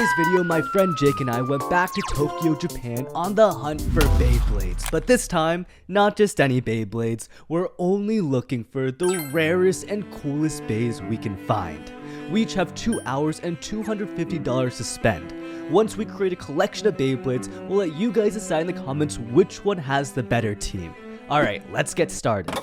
today's video, my friend Jake and I went back to Tokyo, Japan on the hunt for Beyblades. But this time, not just any Beyblades, we're only looking for the rarest and coolest Beys we can find. We each have 2 hours and $250 to spend. Once we create a collection of Beyblades, we'll let you guys decide in the comments which one has the better team. Alright, let's get started.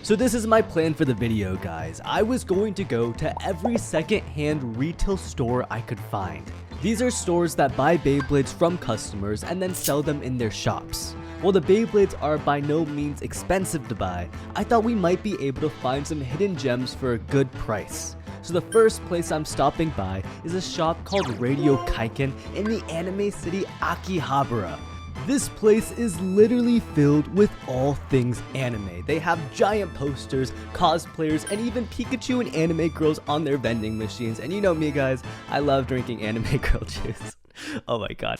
So this is my plan for the video, guys. I was going to go to every second-hand retail store I could find. These are stores that buy Beyblades from customers and then sell them in their shops. While the Beyblades are by no means expensive to buy, I thought we might be able to find some hidden gems for a good price. So the first place I'm stopping by is a shop called Radio Kaiken in the anime city Akihabara. This place is literally filled with all things anime. They have giant posters, cosplayers, and even Pikachu and anime girls on their vending machines. And you know me, guys, I love drinking anime girl juice. Oh my god.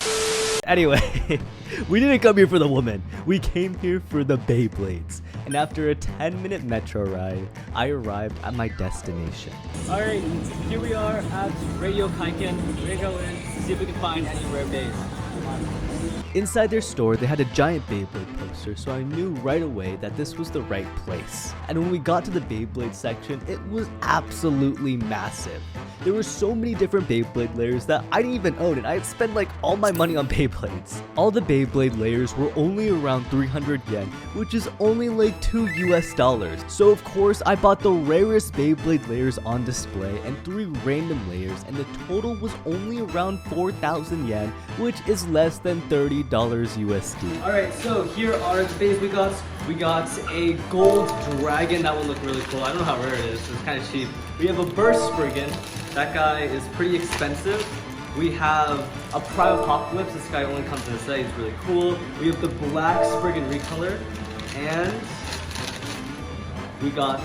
Anyway, we didn't come here for the woman. We came here for the Beyblades. And after a 10-minute metro ride, I arrived at my destination. Alright, here we are at Radio Kaiken. We're gonna go in, see if we can find any rare Beys. Inside their store, they had a giant Beyblade poster, so I knew right away that this was the right place. And when we got to the Beyblade section, it was absolutely massive. There were so many different Beyblade layers that I didn't even own, and I had spent like all my money on Beyblades. All the Beyblade layers were only around 300 yen, which is only like $2 US. So of course, I bought the rarest Beyblade layers on display and 3 random layers, and the total was only around 4,000 yen, which is less than $30 USD. Alright, so here are the Beys we got. We got a gold dragon. That one looked really cool. I don't know how rare it is. It's kind of cheap. We have a burst spriggan. That guy is pretty expensive. We have a Prime Apocalypse. This guy only comes in a set. He's really cool. We have the black spriggan recolor. And we got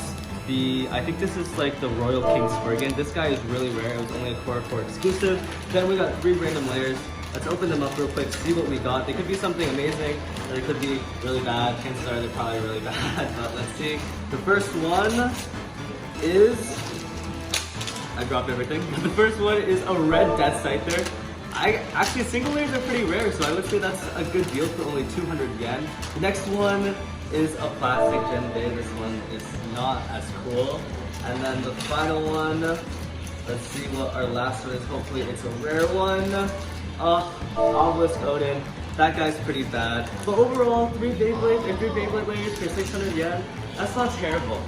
the, I think this is like the Royal King spriggan. This guy is really rare. It was only a Core exclusive. Then we got 3 random layers. Let's open them up real quick, see what we got. They could be something amazing, or they could be really bad. Chances are they're probably really bad, but let's see. The first one is, I dropped everything. The first one is a red Death Scyther. Actually, single layers are pretty rare, so I would say that's a good deal for only 200 yen. The next one is a plastic Gen Bey. This one is not as cool. And then the final one, let's see what our last one is. Hopefully it's a rare one. Obelisk Odin. That guy's pretty bad. But overall, 3 Beyblade layers for 600 yen. That's not terrible.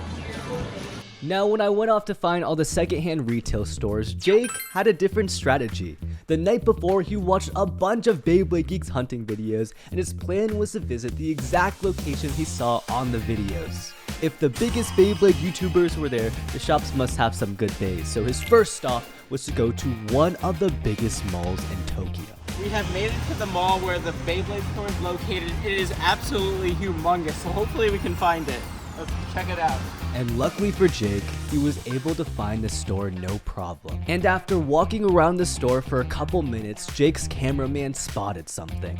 Now, when I went off to find all the secondhand retail stores, Jake had a different strategy. The night before, he watched a bunch of Beyblade Geeks hunting videos, and his plan was to visit the exact location he saw on the videos. If the biggest Beyblade YouTubers were there, the shops must have some good Beys, so his first stop was to go to one of the biggest malls in Tokyo. We have made it to the mall where the Beyblade store is located. It is absolutely humongous, so hopefully we can find it. Let's check it out. And luckily for Jake, he was able to find the store no problem. And after walking around the store for a couple minutes, Jake's cameraman spotted something.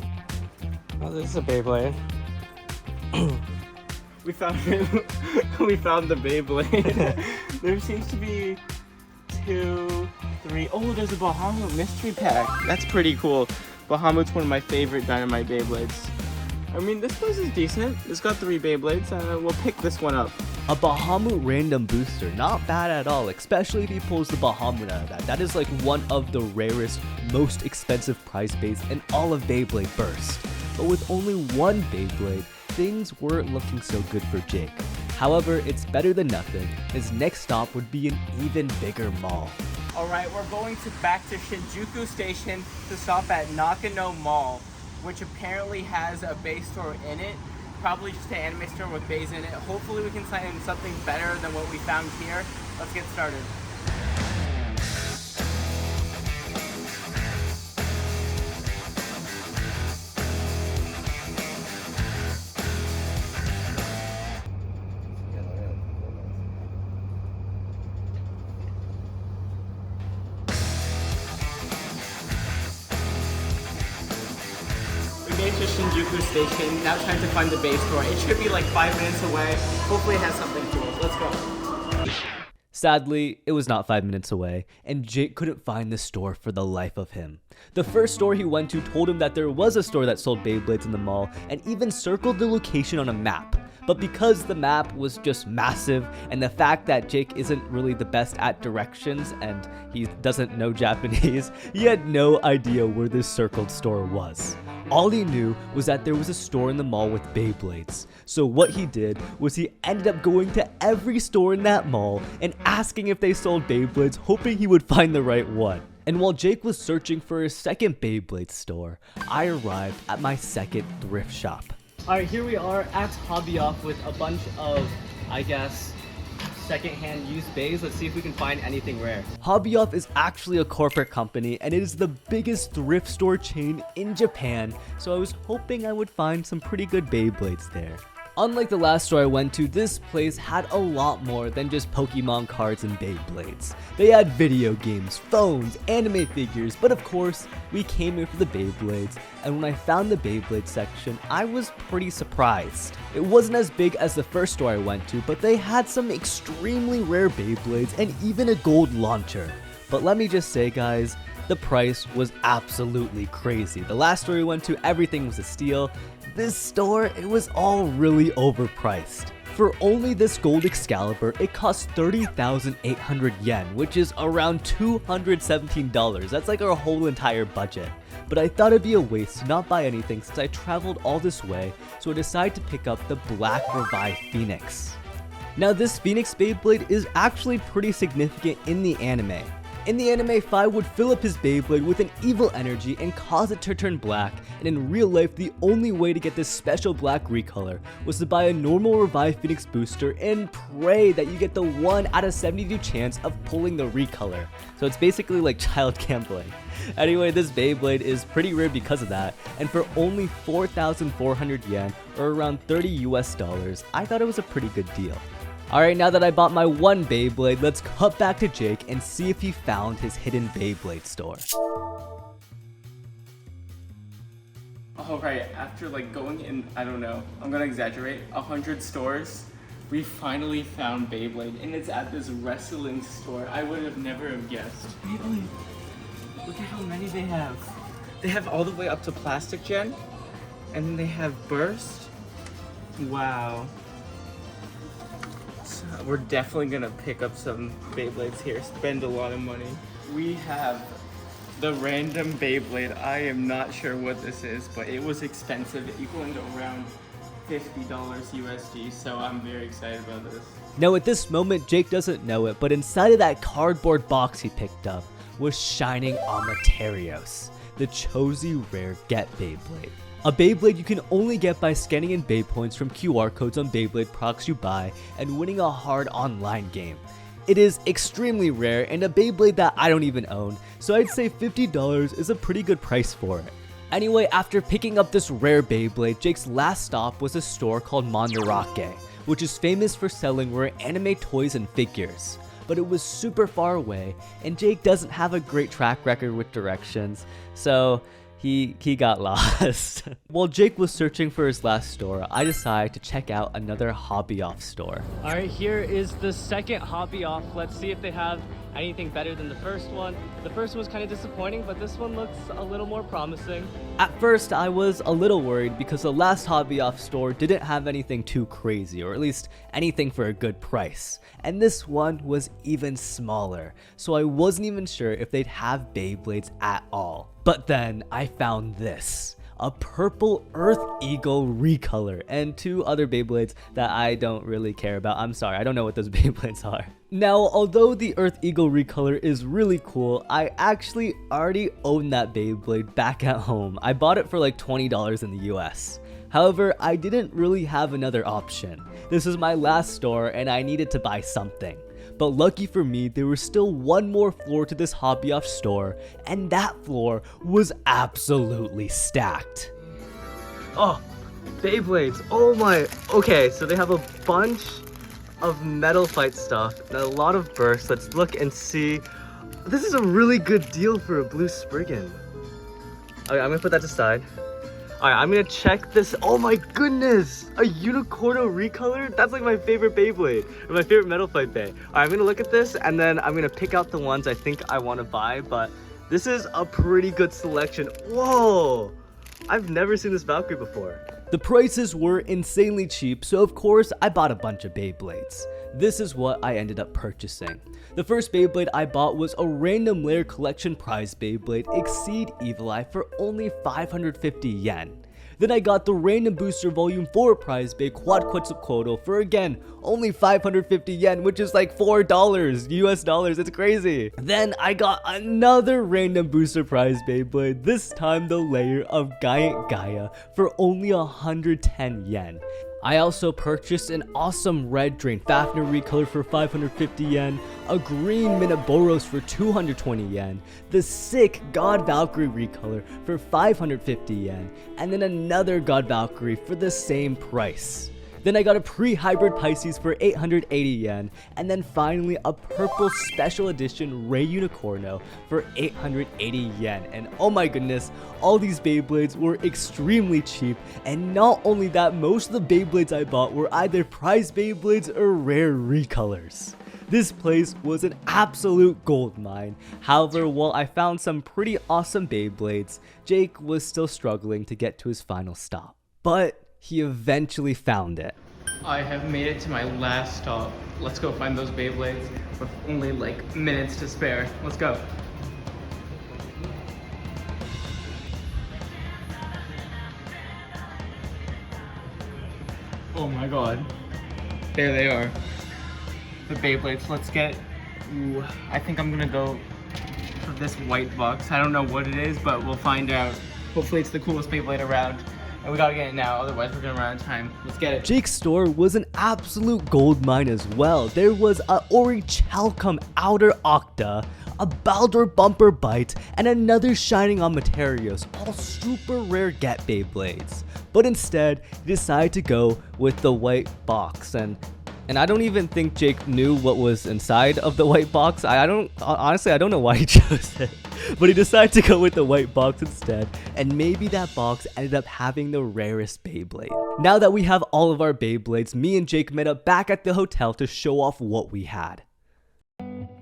Oh, this is a Beyblade. We found it. We found the Beyblade. There seems to be 2, 3. Oh, there's a Bahamut mystery pack. That's pretty cool. Bahamut's one of my favorite Dynamite Beyblades. I mean, this place is decent. It's got 3 Beyblades, and we'll pick this one up. A Bahamut random booster, not bad at all, especially if he pulls the Bahamut out of that. That is like one of the rarest, most expensive prize Beys in all of Beyblade Burst. But with only 1 Beyblade, things weren't looking so good for Jake. However, it's better than nothing. His next stop would be an even bigger mall. Alright, we're going back to Shinjuku Station to stop at Nakano Mall, which apparently has a Bey store in it. Probably just an anime store with Beys in it. Hopefully we can find something better than what we found here. Let's get started. We made it to Shinjuku Station, now trying to find the base store. It should be like 5 minutes away. Hopefully it has something cool. Let's go. Sadly, it was not 5 minutes away, and Jake couldn't find the store for the life of him. The first store he went to told him that there was a store that sold Beyblades in the mall, and even circled the location on a map. But because the map was just massive, and the fact that Jake isn't really the best at directions and he doesn't know Japanese, he had no idea where this circled store was. All he knew was that there was a store in the mall with Beyblades. So what he did was he ended up going to every store in that mall and asking if they sold Beyblades, hoping he would find the right one. And while Jake was searching for his second Beyblade store, I arrived at my second thrift shop. Alright, here we are at Hobby Off with a bunch of, I guess, second-hand used bays. Let's see if we can find anything rare. Hobby Off is actually a corporate company, and it is the biggest thrift store chain in Japan, so I was hoping I would find some pretty good Beyblades there. Unlike the last store I went to, this place had a lot more than just Pokemon cards and Beyblades. They had video games, phones, anime figures, but of course, we came here for the Beyblades, and when I found the Beyblade section, I was pretty surprised. It wasn't as big as the first store I went to, but they had some extremely rare Beyblades and even a gold launcher. But let me just say, guys, the price was absolutely crazy. The last store we went to, everything was a steal. This store, it was all really overpriced. For only this gold Excalibur, it cost 30,800 yen, which is around $217. That's like our whole entire budget. But I thought it'd be a waste to not buy anything since I traveled all this way, so I decided to pick up the Black Revive Phoenix. Now this Phoenix Beyblade is actually pretty significant in the anime. In the anime, Fi would fill up his Beyblade with an evil energy and cause it to turn black, and in real life, the only way to get this special black recolor was to buy a normal Revive Phoenix booster and pray that you get the 1 out of 72 chance of pulling the recolor. So it's basically like child gambling. Anyway, this Beyblade is pretty rare because of that, and for only 4,400 yen, or around $30 US, I thought it was a pretty good deal. Alright, now that I bought my one Beyblade, let's cut back to Jake and see if he found his hidden Beyblade store. Alright, after like going in, I don't know, I'm gonna exaggerate, 100 stores, we finally found Beyblade, and it's at this wrestling store. I would have never have guessed. Beyblade! Look at how many they have. They have all the way up to Plastic Gen, and then they have Burst. Wow. We're definitely gonna pick up some Beyblades here, spend a lot of money. We have the random Beyblade. I am not sure what this is, but it was expensive, equaling to around $50 USD, so I'm very excited about this. Now at this moment, Jake doesn't know it, but inside of that cardboard box he picked up was Shining Amaterios, the Chozy Rare Get Beyblade. A Beyblade you can only get by scanning in Bey points from QR codes on Beyblade products you buy and winning a hard online game. It is extremely rare and a Beyblade that I don't even own, so I'd say $50 is a pretty good price for it. Anyway, after picking up this rare Beyblade, Jake's last stop was a store called Mandarake, which is famous for selling rare anime toys and figures. But it was super far away, and Jake doesn't have a great track record with directions, so he got lost. While Jake was searching for his last store, I decided to check out another Hobby Off store. Alright, here is the second Hobby Off. Let's see if they have anything better than the first one. The first one was kind of disappointing, but this one looks a little more promising. At first, I was a little worried because the last Hobby Off store didn't have anything too crazy, or at least anything for a good price. And this one was even smaller, so I wasn't even sure if they'd have Beyblades at all. But then I found this, a purple Earth Eagle recolor, and two other Beyblades that I don't really care about. I'm sorry, I don't know what those Beyblades are. Now, although the Earth Eagle recolor is really cool, I actually already own that Beyblade back at home. I bought it for like $20 in the US. However, I didn't really have another option. This is my last store and I needed to buy something. But lucky for me, there was still one more floor to this Hobby Off store, and that floor was absolutely stacked. Oh, Beyblades, oh my, okay, so they have a bunch of Metal Fight stuff, and a lot of bursts. Let's look and see. This is a really good deal for a blue Spriggan. Okay, I'm gonna put that aside. Alright, I'm gonna check this. Oh my goodness! A Unicorno recolor? That's like my favorite Beyblade. Or my favorite Metal Fight Bay. Alright, I'm gonna look at this and then I'm gonna pick out the ones I think I want to buy. But this is a pretty good selection. Whoa! I've never seen this Valkyrie before. The prices were insanely cheap, so of course I bought a bunch of Beyblades. This is what I ended up purchasing. The first Beyblade I bought was a random layer collection prize Beyblade Exceed Evil Eye for only 550 yen. Then I got the Random Booster Volume 4 prize Bay Quad Quetzalcoatl for again only 550 yen, which is like $4 US dollars. It's crazy. Then I got another Random Booster prize Beyblade, this time the layer of Giant Gaia for only 110 yen. I also purchased an awesome red Drain Fafnir recolor for 550 yen, a green Minoboros for 220 yen, the sick God Valkyrie recolor for 550 yen, and then another God Valkyrie for the same price. Then I got a pre-hybrid Pisces for 880 yen, and then finally a purple special edition Ray Unicorno for 880 yen. And oh my goodness, all these Beyblades were extremely cheap, and not only that, most of the Beyblades I bought were either prize Beyblades or rare recolors. This place was an absolute gold mine. However, while I found some pretty awesome Beyblades, Jake was still struggling to get to his final stop. But he eventually found it. I have made it to my last stop. Let's go find those Beyblades with only like minutes to spare. Let's go. Oh my god. There they are. The Beyblades. Let's get... Ooh, I think I'm gonna go for this white box. I don't know what it is, but we'll find out. Hopefully it's the coolest Beyblade around. And we gotta get it now, otherwise we're gonna run out of time. Let's get it. Jake's store was an absolute gold mine as well. There was a Ori Chalcom Outer Octa, a Baldur Bumper Bite, and another Shining on Materials, all super rare Get Beyblades. But instead, he decided to go with the white box, and I don't even think Jake knew what was inside of the white box. Honestly, I don't know why he chose it. But he decided to go with the white box instead, and maybe that box ended up having the rarest Beyblade. Now that we have all of our Beyblades, me and Jake met up back at the hotel to show off what we had.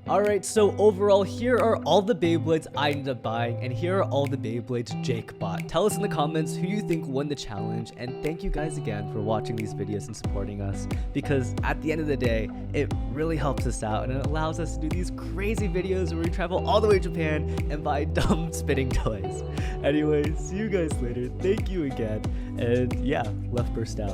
Alright, so overall, here are all the Beyblades I ended up buying, and here are all the Beyblades Jake bought. Tell us in the comments who you think won the challenge, and thank you guys again for watching these videos and supporting us, because at the end of the day, it really helps us out, and it allows us to do these crazy videos where we travel all the way to Japan and buy dumb spinning toys. Anyway, see you guys later, thank you again, and yeah, LeftBurst out.